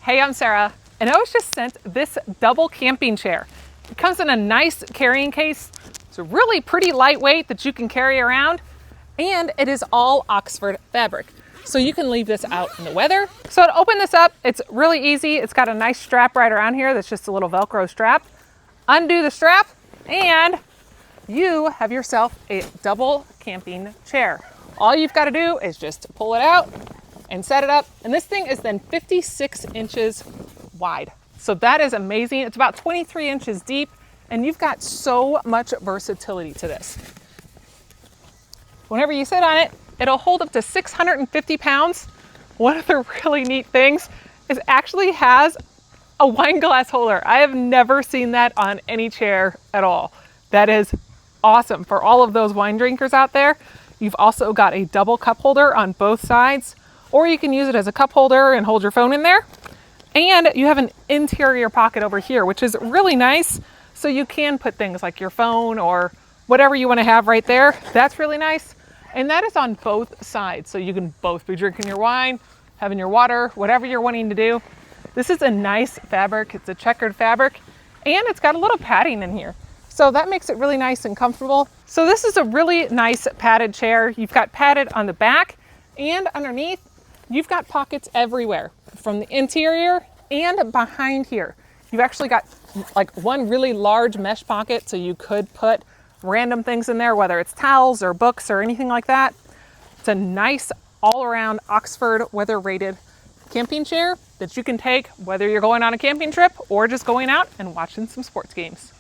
Hey, I'm Sarah, and I was just sent this double camping chair. It comes in a nice carrying case. It's really pretty lightweight that you can carry around, and it is all Oxford fabric. So you can leave this out in the weather. So to open this up, it's really easy. It's got a nice strap right around here that's just a little Velcro strap. Undo the strap, and you have yourself a double camping chair. All you've got to do is just pull it out and set it up. And this thing is then 56 inches wide. So that is amazing. It's about 23 inches deep, and you've got so much versatility to this. Whenever you sit on it, it'll hold up to 650 pounds. One of the really neat things is it actually has a wine glass holder. I have never seen that on any chair at all. That is awesome for all of those wine drinkers out there. You've also got a double cup holder on both sides, or you can use it as a cup holder and hold your phone in there. And you have an interior pocket over here, which is really nice. So you can put things like your phone or whatever you want to have right there. That's really nice. And that is on both sides. So you can both be drinking your wine, having your water, whatever you're wanting to do. This is a nice fabric. It's a checkered fabric, and it's got a little padding in here. So that makes it really nice and comfortable. So this is a really nice padded chair. You've got padded on the back and underneath. You've got pockets everywhere from the interior and behind here. You've actually got like one really large mesh pocket, so you could put random things in there, whether it's towels or books or anything like that. It's a nice all-around Oxford weather-rated camping chair that you can take whether you're going on a camping trip or just going out and watching some sports games.